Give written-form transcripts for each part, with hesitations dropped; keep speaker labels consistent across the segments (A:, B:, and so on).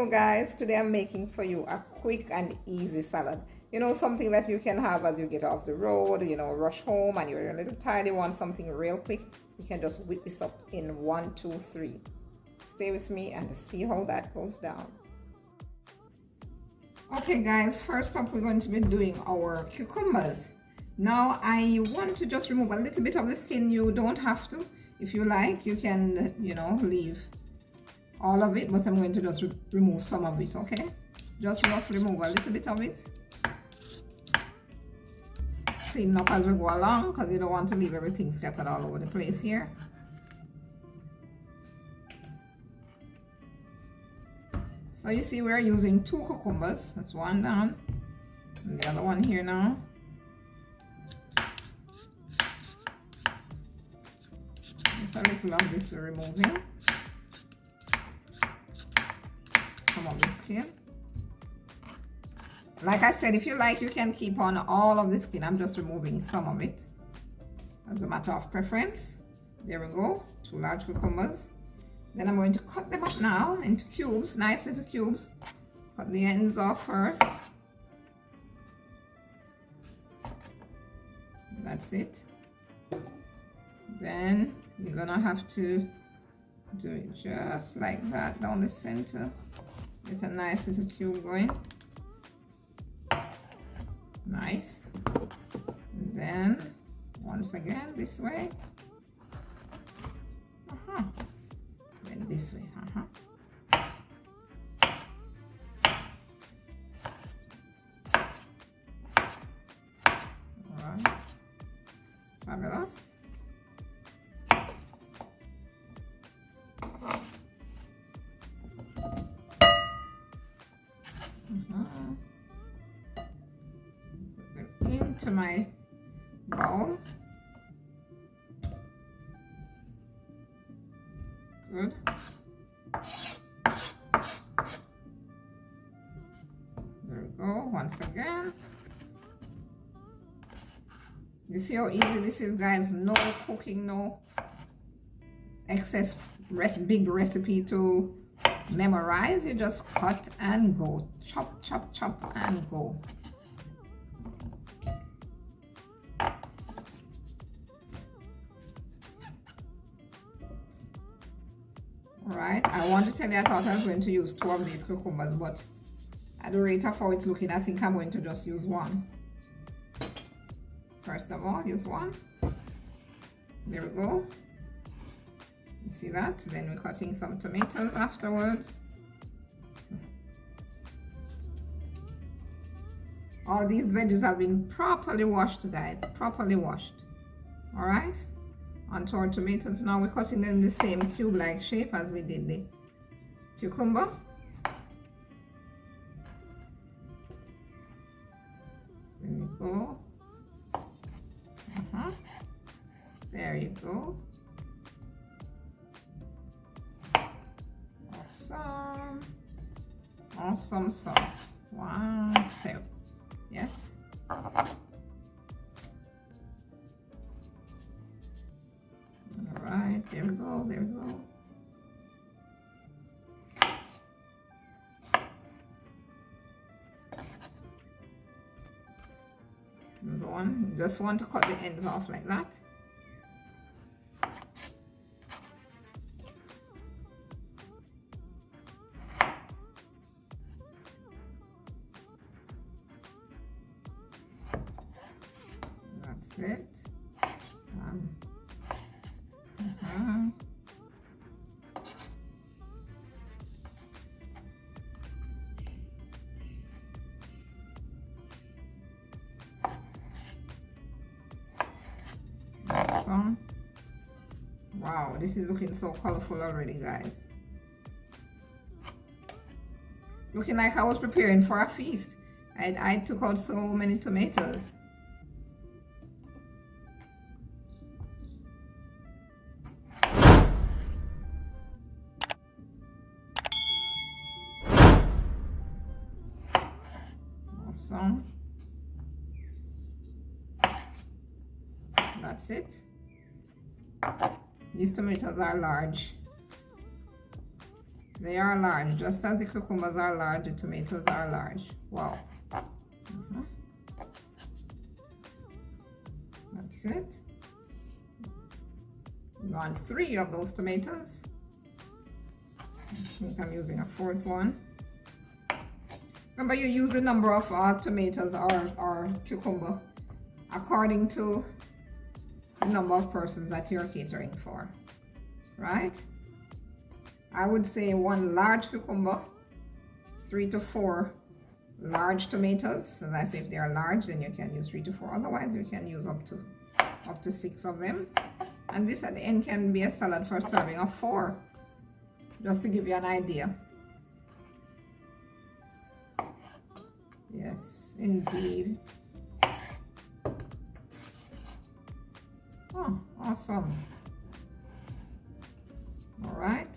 A: guys, today I'm making for you a quick and easy salad. You know, something that you can have as you get off the road, you know, rush home and you're a little tired, you want something real quick. You can just whip this up in 1, 2, 3. Stay with me and see how that goes down. Okay guys, first up we're going to be doing our cucumbers. Now I want to just remove a little bit of the skin. You don't have to. If you like, you can, you know, leave all of it, but I'm going to just remove some of it, okay? Just roughly remove a little bit of it. Clean up as we go along because you don't want to leave everything scattered all over the place here. So you see we're using 2 cucumbers. That's one down. And the other one here now. Just a little of this we're removing. Some of the skin. Like I said, if you like, you can keep on all of the skin. I'm just removing some of it as a matter of preference. There we go, 2 large cucumbers. Then I'm going to cut them up now into cubes, nice little cubes. Cut the ends off first. That's it. Then you're gonna have to do it just like that down the center. Get a nice little cube going. Nice. And then once again this way. Then this way. Alright. Fabulous. Into my bowl. Good. There we go, once again. You see how easy this is, guys? No cooking, no excess big recipe to memorize. You just cut and go. Chop, chop, chop and go. Alright, I want to tell you I thought I was going to use 2 of these cucumbers, but at the rate of how it's looking, I think I'm going to just use 1. First of all, use 1. There we go. You see that? Then we're cutting some tomatoes afterwards. All these veggies have been properly washed, guys, properly washed. Alright? Onto our tomatoes. Now we're cutting them in the same cube-like shape as we did the cucumber. There you go. There you go. Awesome. Awesome sauce. Wow. So, yes. Alright, there we go, there we go. Another one. You just want to cut the ends off like that. That's it. Awesome. Wow, this is looking so colorful already, guys. Looking like I was preparing for a feast. I took out so many tomatoes. Awesome. That's it. These tomatoes are large. They are large, just as the cucumbers are large, the tomatoes are large. Wow. That's it. You want 3 of those tomatoes. I think I'm using a 4th one. Remember, you use the number of tomatoes or cucumber according to the number of persons that you're catering for, right? I would say 1 large cucumber, 3 to 4 large tomatoes. As I say, if they are large, then you can use 3 to 4. Otherwise, you can use up to 6 of them. And this at the end can be a salad for a serving of 4, just to give you an idea. Yes, indeed. Oh, awesome. All right.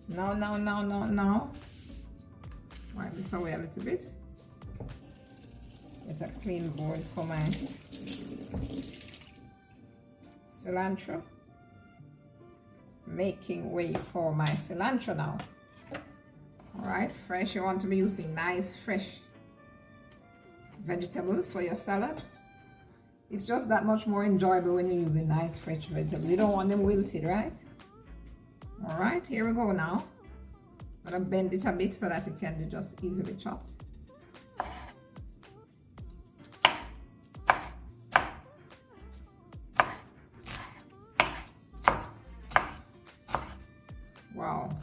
A: Now. Wipe this away a little bit. Get a clean bowl for my cilantro. Making way for my cilantro now. All right, fresh. You want to be using nice, fresh vegetables for your salad. It's just that much more enjoyable when you're using nice, fresh vegetables. You don't want them wilted, right? All right, here we go now. I'm gonna bend it a bit so that it can be just easily chopped. Wow,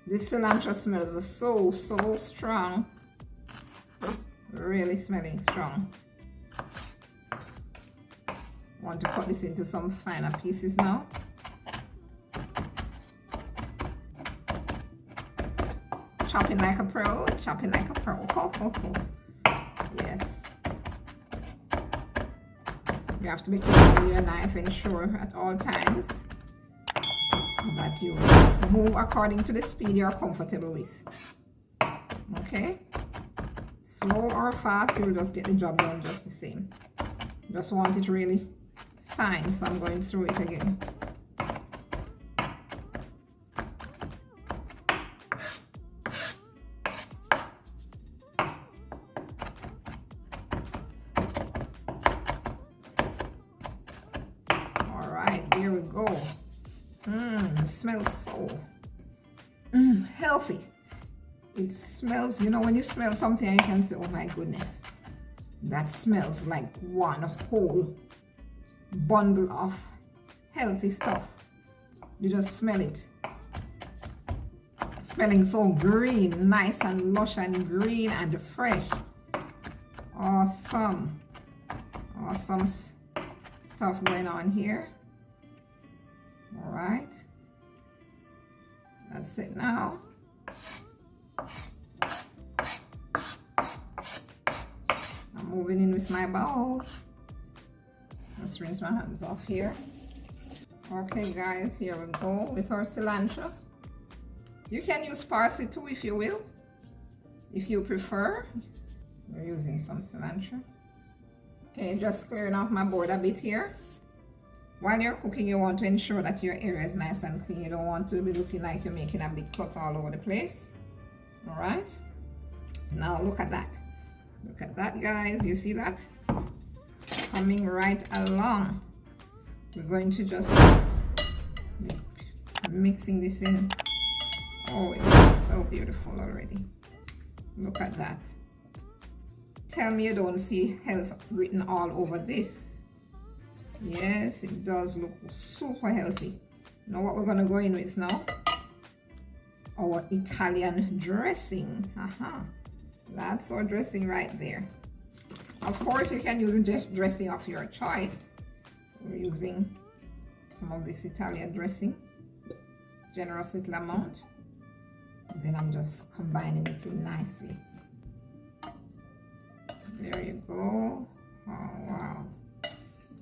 A: this cilantro smells so strong. Really smelling strong. Want to cut this into some finer pieces now. Chopping like a pro, chopping like a pro. Yes. You have to be careful with your knife, ensure at all times that you move according to the speed you're comfortable with. Okay? Slow or fast, you'll just get the job done just the same. Just want it really fine, so I'm going through it again. Here we go. It smells so healthy. It smells, you know, when you smell something and you can say, oh my goodness, that smells like one whole bundle of healthy stuff. You just smell it. Smelling so green, nice and lush and green and fresh. Awesome. Awesome stuff going on here. All right, that's it now. I'm moving in with my bowl. Let's rinse my hands off here. Okay guys, here we go with our cilantro. You can use parsley too if you will, if you prefer. We're using some cilantro. Okay, just clearing off my board a bit here. While you're cooking, you want to ensure that your area is nice and clean. You don't want to be looking like you're making a big clutter all over the place. All right. Now look at that. Look at that, guys. You see that? Coming right along. We're going to just mixing this in. Oh, it looks so beautiful already. Look at that. Tell me you don't see health written all over this. Yes, it does look super healthy. Now what we're going to go in with now, our Italian dressing. That's our dressing right there. Of course, you can use the dressing of your choice. We're using some of this Italian dressing, generous little amount. Then I'm just combining it in nicely. There you go. Oh wow.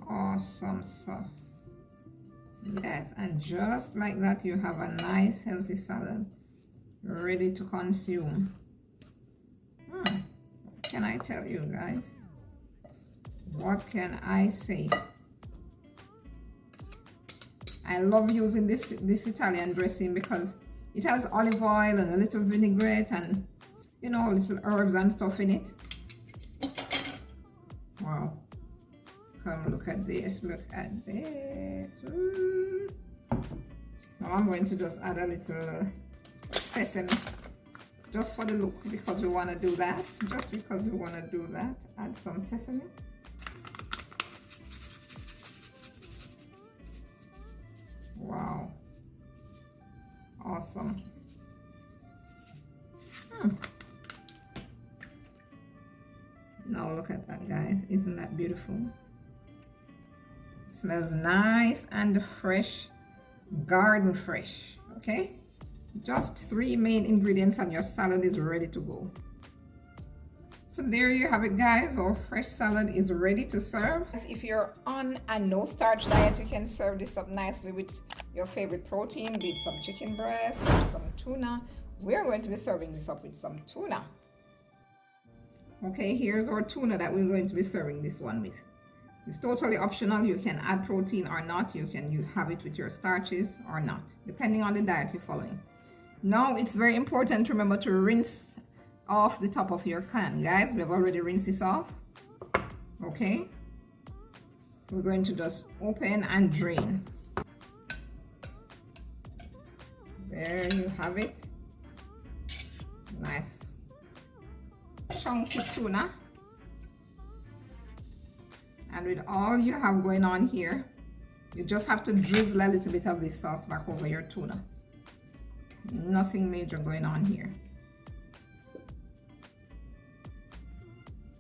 A: Awesome stuff. Yes, and just like that you have a nice healthy salad ready to consume. What can I tell you guys? What can I say? I love using this Italian dressing because It has olive oil and a little vinaigrette and, you know, little herbs and stuff in it. Wow. Come look at this, look at this. Ooh. Now I'm going to just add a little sesame, just for the look, because we want to do that. Just because we want to do that, add some sesame. Wow. Awesome. Now look at that, guys. Isn't that beautiful? Smells nice and fresh, garden fresh. Okay, just 3 main ingredients and your salad is ready to go. So there you have it, guys. Our fresh salad is ready to serve. If you're on a no starch diet, you can serve this up nicely with your favorite protein, be it some chicken breast or some tuna. We're going to be serving this up with some tuna. Okay, here's our tuna that we're going to be serving this one with. It's totally optional. You can add protein or not. You can have it with your starches or not, depending on the diet you're following. Now, it's very important to remember to rinse off the top of your can, guys. We've already rinsed this off. Okay, so we're going to just open and drain. There you have it. Nice chunky tuna. And with all you have going on here, you just have to drizzle a little bit of this sauce back over your tuna. Nothing major going on here.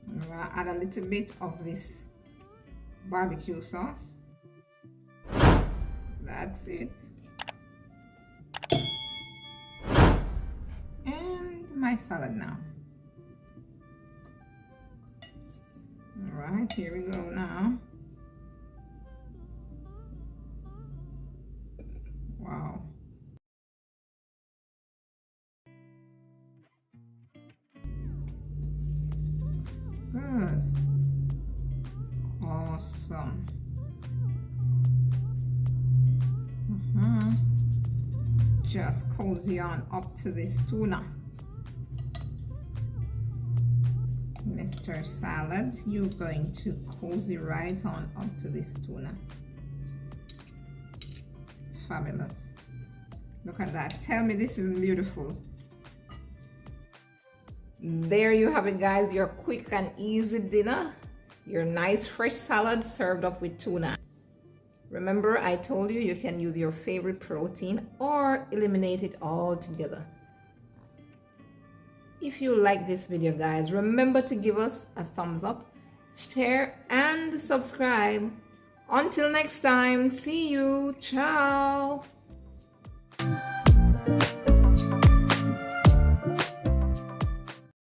A: I'm gonna add a little bit of this barbecue sauce. That's it. And my salad now. All right, here we go now. Wow. Good. Awesome. Just cozy on up to this tuna. Mr. Salad, you're going to cozy right on up to this tuna. Fabulous. Look at that. Tell me this isn't beautiful. There you have it, guys. Your quick and easy dinner. Your nice fresh salad served up with tuna. Remember, I told you you can use your favorite protein or eliminate it altogether. If you like this video, guys, remember to give us a thumbs up, share, and subscribe. Until next time, see you. Ciao.